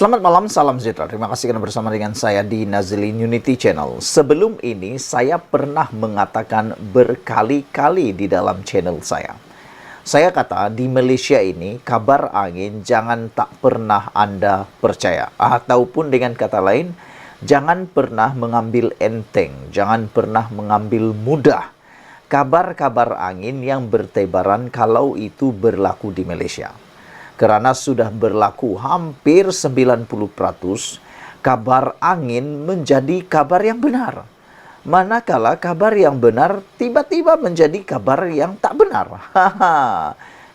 Selamat malam, salam sejahtera. Terima kasih karena bersama dengan saya di Nazilin Unity Channel. Sebelum ini, saya pernah mengatakan berkali-kali di dalam channel saya. Saya kata di Malaysia ini, kabar angin jangan tak pernah Anda percaya. Ataupun dengan kata lain, jangan pernah mengambil enteng, jangan pernah mengambil mudah kabar-kabar angin yang bertebaran kalau itu berlaku di Malaysia. Kerana sudah berlaku hampir 90%, kabar angin menjadi kabar yang benar. Manakala kabar yang benar tiba-tiba menjadi kabar yang tak benar.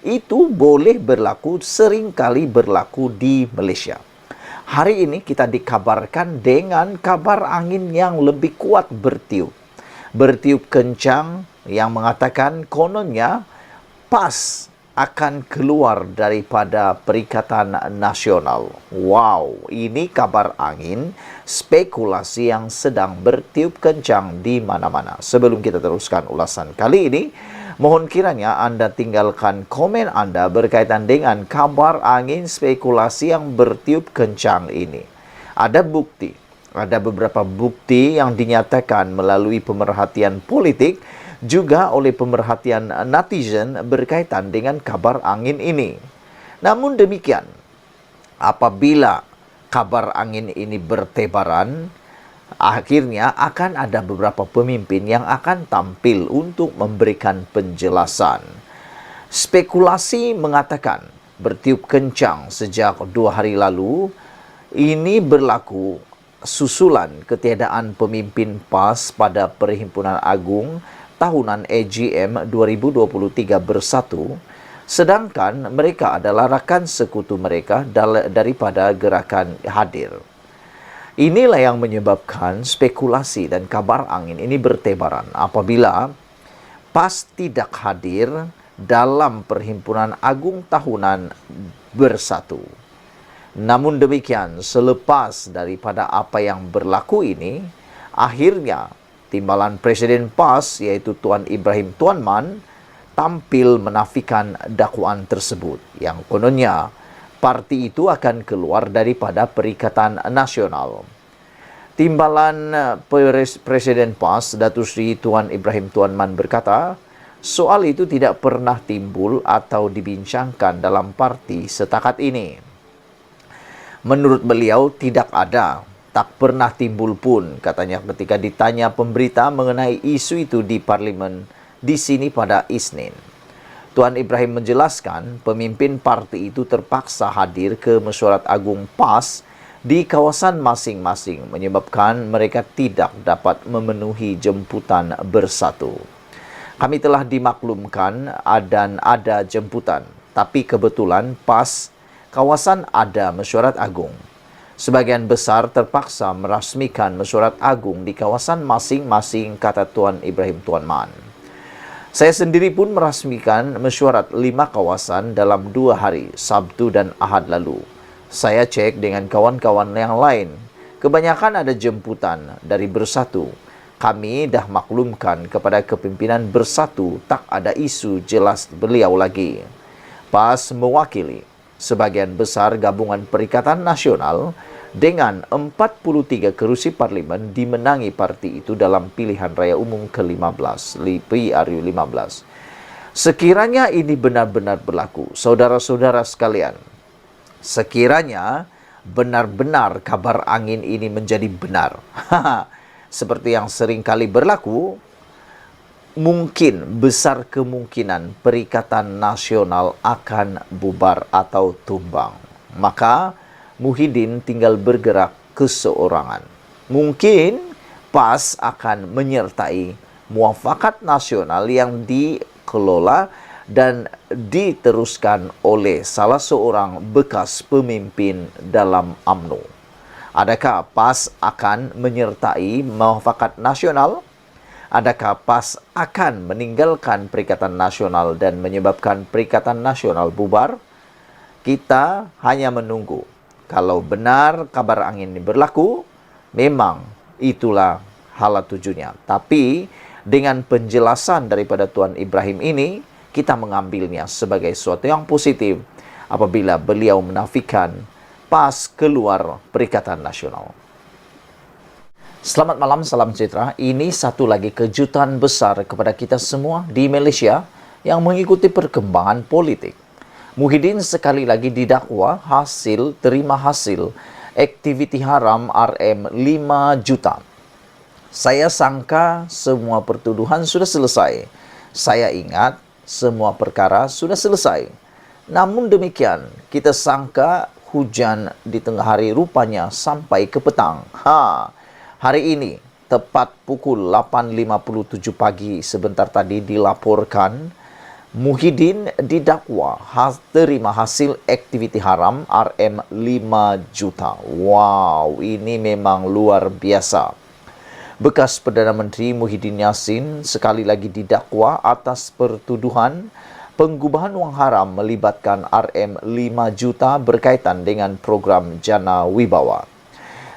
Itu boleh berlaku, seringkali berlaku di Malaysia. Hari ini kita dikabarkan dengan kabar angin yang lebih kuat bertiup. Bertiup kencang yang mengatakan kononnya PAS akan keluar daripada Perikatan Nasional. Wow, ini kabar angin, spekulasi yang sedang bertiup kencang di mana-mana. Sebelum kita teruskan ulasan kali ini, mohon kiranya Anda tinggalkan komen Anda berkaitan dengan kabar angin spekulasi yang bertiup kencang ini. Ada bukti, ada beberapa bukti yang dinyatakan melalui pemerhatian politik, juga oleh pemerhatian netizen berkaitan dengan kabar angin ini. Namun demikian, apabila kabar angin ini bertebaran, akhirnya akan ada beberapa pemimpin yang akan tampil untuk memberikan penjelasan. Spekulasi mengatakan bertiup kencang sejak 2 hari lalu. Ini berlaku susulan ketiadaan pemimpin PAS pada Perhimpunan Agung tahunan AGM 2023 bersatu, sedangkan mereka adalah rakan sekutu mereka daripada gerakan hadir. Inilah yang menyebabkan spekulasi dan kabar angin ini bertebaran apabila PAS tidak hadir dalam Perhimpunan Agung tahunan bersatu. Namun demikian, selepas daripada apa yang berlaku ini, akhirnya timbalan Presiden PAS iaitu Tuan Ibrahim Tuan Man tampil menafikan dakwaan tersebut yang kononnya parti itu akan keluar daripada Perikatan Nasional. Timbalan Presiden PAS Datuk Seri Tuan Ibrahim Tuan Man berkata, soal itu tidak pernah timbul atau dibincangkan dalam parti setakat ini. Menurut beliau tidak ada, tak pernah timbul pun, katanya ketika ditanya pemberita mengenai isu itu di Parlimen di sini pada Isnin. Tuan Ibrahim menjelaskan pemimpin parti itu terpaksa hadir ke mesyuarat agung PAS di kawasan masing-masing menyebabkan mereka tidak dapat memenuhi jemputan bersatu. Kami telah dimaklumkan dan ada jemputan, tapi kebetulan PAS kawasan ada mesyuarat agung. Sebagian besar terpaksa merasmikan mesyuarat agung di kawasan masing-masing, kata Tuan Ibrahim Tuan Man. Saya sendiri pun merasmikan mesyuarat 5 kawasan dalam 2 hari, Sabtu dan Ahad lalu. Saya cek dengan kawan-kawan yang lain. Kebanyakan ada jemputan dari bersatu. Kami dah maklumkan kepada kepimpinan bersatu, tak ada isu, jelas beliau lagi. PAS mewakili sebagian besar gabungan Perikatan Nasional dengan 43 kerusi parlimen dimenangi parti itu dalam pilihan raya umum ke-15, PRU 15. Sekiranya ini benar-benar berlaku, saudara-saudara sekalian, sekiranya benar-benar kabar angin ini menjadi benar, seperti yang sering kali berlaku, mungkin besar kemungkinan Perikatan Nasional akan bubar atau tumbang. Maka Muhyiddin tinggal bergerak keseorangan. Mungkin PAS akan menyertai muafakat nasional yang dikelola dan diteruskan oleh salah seorang bekas pemimpin dalam UMNO. Adakah PAS akan menyertai muafakat nasional? Adakah PAS akan meninggalkan Perikatan Nasional dan menyebabkan Perikatan Nasional bubar? Kita hanya menunggu. Kalau benar kabar angin ini berlaku, memang itulah hala tujuannya. Tapi dengan penjelasan daripada Tuan Ibrahim ini, kita mengambilnya sebagai sesuatu yang positif apabila beliau menafikan pas keluar Perikatan Nasional. Selamat malam, salam sejahtera. Ini satu lagi kejutan besar kepada kita semua di Malaysia yang mengikuti perkembangan politik. Muhyiddin sekali lagi didakwa terima hasil aktiviti haram RM5 juta. Saya sangka semua pertuduhan sudah selesai. Saya ingat semua perkara sudah selesai. Namun demikian, kita sangka hujan di tengah hari rupanya sampai ke petang. Hari ini, tepat pukul 8.57 pagi sebentar tadi dilaporkan, Muhyiddin didakwa terima hasil aktiviti haram RM5 juta. Wow, ini memang luar biasa. Bekas Perdana Menteri Muhyiddin Yassin sekali lagi didakwa atas pertuduhan penggubahan wang haram melibatkan RM5 juta berkaitan dengan program Jana Wibawa.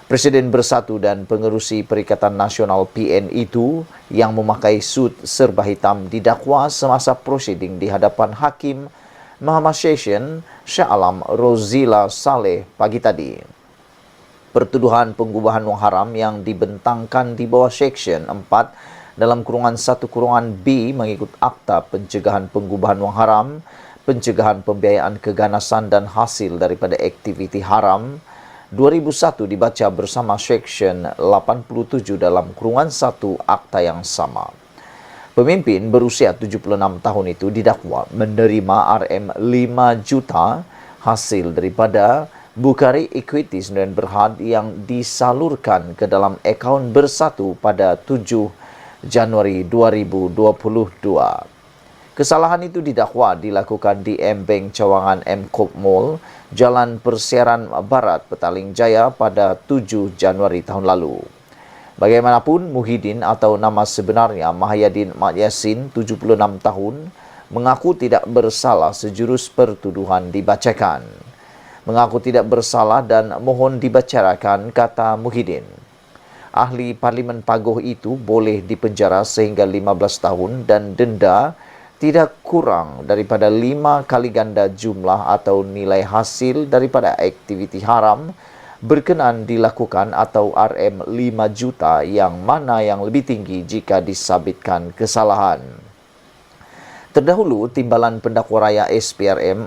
Presiden Bersatu dan Pengerusi Perikatan Nasional PN itu yang memakai sut serba hitam didakwa semasa prosiding di hadapan Hakim Mahkamah Session Shah Alam Rozila Saleh pagi tadi. Pertuduhan penggubahan wang haram yang dibentangkan di bawah Seksyen 4 dalam kurungan 1 kurungan B mengikut Akta Pencegahan Penggubahan Wang Haram, Pencegahan Pembiayaan Keganasan dan Hasil daripada Aktiviti Haram 2001 dibaca bersama Seksyen 87 dalam kurungan 1 akta yang sama. Pemimpin berusia 76 tahun itu didakwa menerima RM5 juta hasil daripada Bukhari Equities dan Berhad yang disalurkan ke dalam akaun Bersatu pada 7 Januari 2022. Kesalahan itu didakwa dilakukan di M-Bank Cawangan M-Kop Mall, Jalan Persiaran Barat, Petaling Jaya pada 7 Januari tahun lalu. Bagaimanapun, Muhyiddin atau nama sebenarnya Mahyadin Mat Yassin, 76 tahun, mengaku tidak bersalah sejurus pertuduhan dibacakan. Mengaku tidak bersalah dan mohon dibicarakan, kata Muhyiddin. Ahli Parlimen Pagoh itu boleh dipenjara sehingga 15 tahun dan denda tidak kurang daripada 5 kali ganda jumlah atau nilai hasil daripada aktiviti haram berkenan dilakukan atau RM5 juta yang mana yang lebih tinggi jika disabitkan kesalahan. Terdahulu, Timbalan Pendakwa Raya SPRM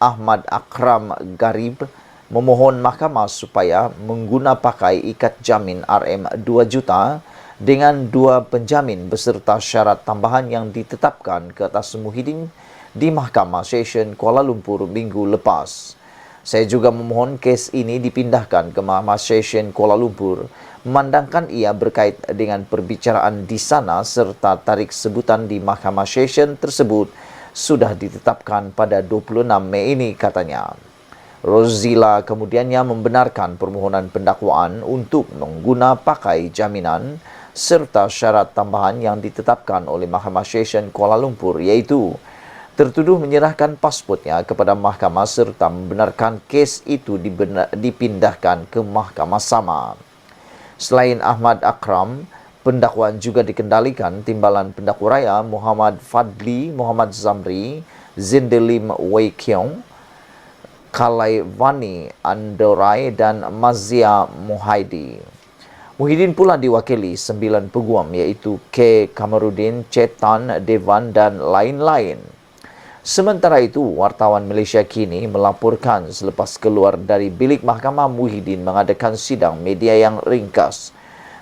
Ahmad Akram Garib memohon mahkamah supaya mengguna pakai ikat jamin RM2 juta dengan 2 penjamin beserta syarat tambahan yang ditetapkan ke atas Muhyiddin di Mahkamah Session Kuala Lumpur minggu lepas. Saya juga memohon kes ini dipindahkan ke Mahkamah Session Kuala Lumpur, memandangkan ia berkait dengan perbicaraan di sana serta tarikh sebutan di Mahkamah Session tersebut sudah ditetapkan pada 26 Mei ini, katanya. Rozila kemudiannya membenarkan permohonan pendakwaan untuk mengguna pakai jaminan serta syarat tambahan yang ditetapkan oleh Mahkamah Session Kuala Lumpur, iaitu tertuduh menyerahkan pasportnya kepada mahkamah serta membenarkan kes itu dipindahkan ke mahkamah sama. Selain Ahmad Akram, pendakwaan juga dikendalikan Timbalan Pendakwa Raya Muhammad Fadli, Muhammad Zamri, Zindelim Wei Kiong, Kalai Vani Andorai dan Mazia Muhaidi. Muhyiddin pula diwakili 9 peguam iaitu K. Kamarudin, Cetan, Devan dan lain-lain. Sementara itu, wartawan Malaysia Kini melaporkan selepas keluar dari bilik mahkamah Muhyiddin mengadakan sidang media yang ringkas.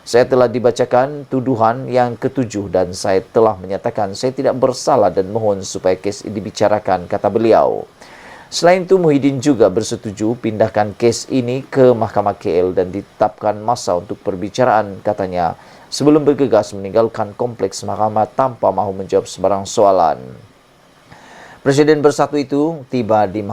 Saya telah dibacakan tuduhan yang ke-7 dan saya telah menyatakan saya tidak bersalah dan mohon supaya kes ini dibicarakan, kata beliau. Selain itu, Muhyiddin juga bersetuju pindahkan kes ini ke Mahkamah KL dan ditetapkan masa untuk perbicaraan, katanya, sebelum bergegas meninggalkan kompleks mahkamah tanpa mahu menjawab sebarang soalan. Presiden Bersatu itu tiba di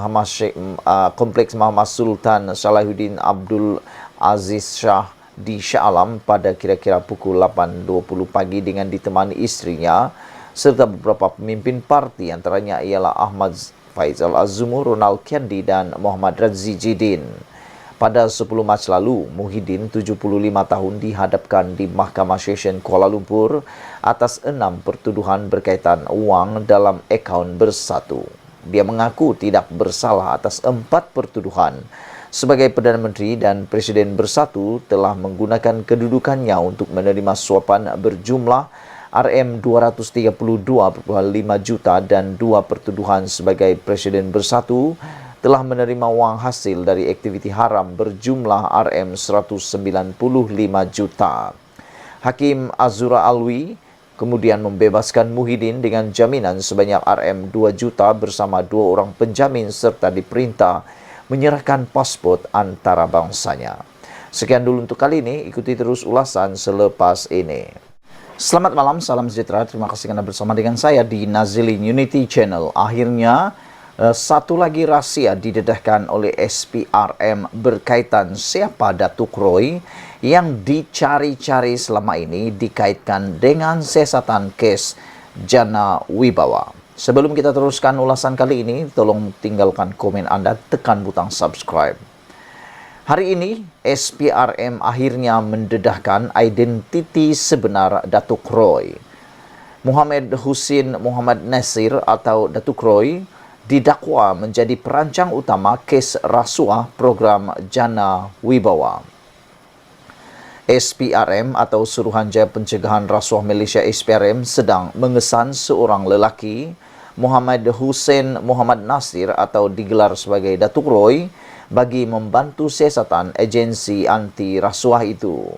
kompleks Mahkamah Sultan Salahuddin Abdul Aziz Shah di Shah Alam pada kira-kira pukul 8.20 pagi dengan ditemani istrinya serta beberapa pemimpin parti, antaranya ialah Ahmad Faizal Azumur, Ronald Kendi dan Muhammad Razzi Jidin. Pada 10 Mac lalu, Muhyiddin, 75 tahun, dihadapkan di Mahkamah Session Kuala Lumpur atas 6 pertuduhan berkaitan wang dalam akaun Bersatu. Dia mengaku tidak bersalah atas 4 pertuduhan sebagai Perdana Menteri dan Presiden bersatu telah menggunakan kedudukannya untuk menerima suapan berjumlah Rm232,5 juta dan 2 pertuduhan sebagai Presiden bersatu telah menerima wang hasil dari aktiviti haram berjumlah Rm195 juta. Hakim Azura Alwi kemudian membebaskan Muhyiddin dengan jaminan sebanyak Rm2 juta bersama 2 orang penjamin serta diperintah menyerahkan pasport antarabangsanya. Sekian dulu untuk kali ini, ikuti terus ulasan selepas ini. Selamat malam, salam sejahtera. Terima kasih karena bersama dengan saya di Nazilin Unity Channel. Akhirnya, satu lagi rahasia didedahkan oleh SPRM berkaitan siapa Datuk Roy yang dicari-cari selama ini dikaitkan dengan siasatan kes Jana Wibawa. Sebelum kita teruskan ulasan kali ini, tolong tinggalkan komen Anda, tekan butang subscribe. Hari ini, SPRM akhirnya mendedahkan identiti sebenar Datuk Roy. Muhammad Husin Muhammad Nasir atau Datuk Roy didakwa menjadi perancang utama kes rasuah program Jana Wibawa. SPRM atau Suruhanjaya Pencegahan Rasuah Malaysia SPRM sedang mengesan seorang lelaki, Muhammad Husin Muhammad Nasir atau digelar sebagai Datuk Roy, bagi membantu siasatan agensi anti rasuah itu.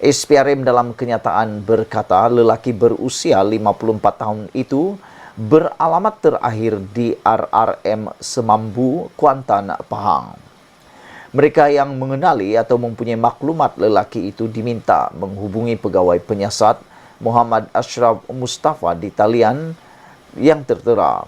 SPRM dalam kenyataan berkata lelaki berusia 54 tahun itu beralamat terakhir di RRM Semambu, Kuantan, Pahang. Mereka yang mengenali atau mempunyai maklumat lelaki itu diminta menghubungi pegawai penyiasat Muhammad Ashraf Mustafa di talian yang tertera.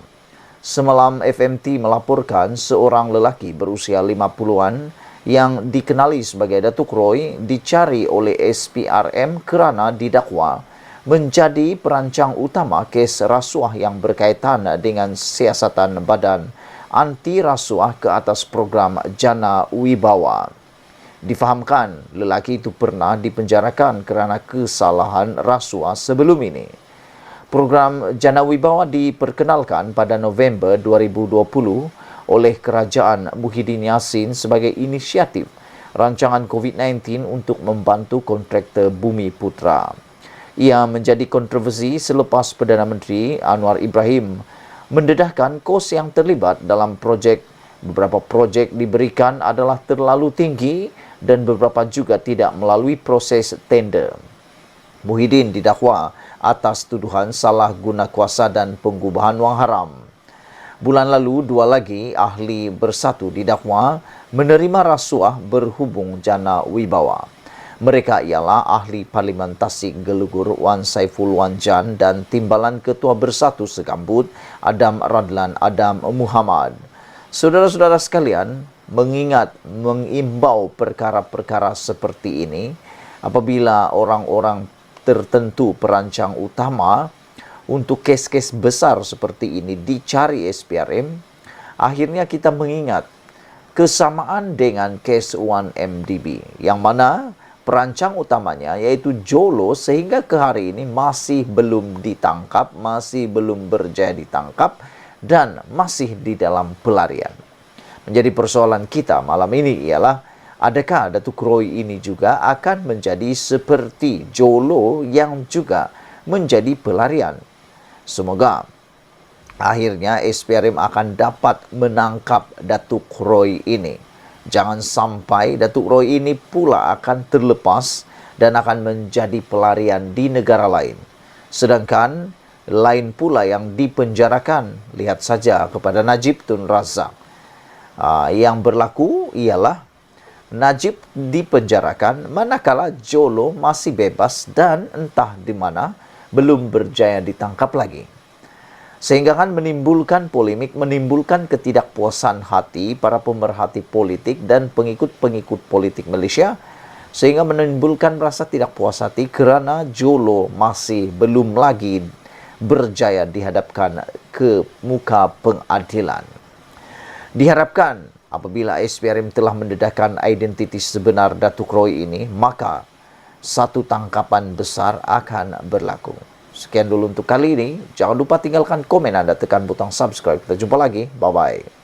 Semalam FMT melaporkan seorang lelaki berusia 50-an yang dikenali sebagai Datuk Roy dicari oleh SPRM kerana didakwa menjadi perancang utama kes rasuah yang berkaitan dengan siasatan badan anti rasuah ke atas program Jana Wibawa. Difahamkan lelaki itu pernah dipenjarakan kerana kesalahan rasuah sebelum ini. Program Jana Wibawa diperkenalkan pada November 2020 oleh Kerajaan Muhyiddin Yassin sebagai inisiatif rancangan COVID-19 untuk membantu kontraktor Bumi Putra. Ia menjadi kontroversi selepas Perdana Menteri Anwar Ibrahim mendedahkan kos yang terlibat dalam projek. Beberapa projek diberikan adalah terlalu tinggi dan beberapa juga tidak melalui proses tender. Muhyiddin didakwa atas tuduhan salah guna kuasa dan pengubahan wang haram. Bulan lalu, 2 lagi ahli bersatu didakwa menerima rasuah berhubung Jana Wibawa. Mereka ialah ahli Parlimen Tasik Gelugur Wan Saiful Wanjan dan Timbalan Ketua Bersatu Segambut Adam Radlan Adam Muhammad. Saudara-saudara sekalian, mengimbau perkara-perkara seperti ini apabila orang-orang tertentu perancang utama untuk kes-kes besar seperti ini dicari SPRM, akhirnya kita mengingat kesamaan dengan kes 1MDB yang mana perancang utamanya yaitu Jolo sehingga ke hari ini masih belum ditangkap, masih belum berjaya ditangkap dan masih di dalam pelarian. Menjadi persoalan kita malam ini ialah adakah Datuk Roy ini juga akan menjadi seperti Jolo yang juga menjadi pelarian? Semoga akhirnya SPRM akan dapat menangkap Datuk Roy ini. Jangan sampai Datuk Roy ini pula akan terlepas dan akan menjadi pelarian di negara lain. Sedangkan lain pula yang dipenjarakan, lihat saja kepada Najib Tun Razak. Yang berlaku ialah Najib dipenjarakan manakala Jolo masih bebas dan entah di mana belum berjaya ditangkap lagi. Sehingga kan menimbulkan polemik, menimbulkan ketidakpuasan hati para pemerhati politik dan pengikut-pengikut politik Malaysia. Sehingga menimbulkan rasa tidak puas hati kerana Jolo masih belum lagi berjaya dihadapkan ke muka pengadilan. Diharapkan apabila SPRM telah mendedahkan identiti sebenar Datuk Roy ini, maka satu tangkapan besar akan berlaku. Sekian dulu untuk kali ini. Jangan lupa tinggalkan komen Anda, tekan butang subscribe. Kita jumpa lagi. Bye-bye.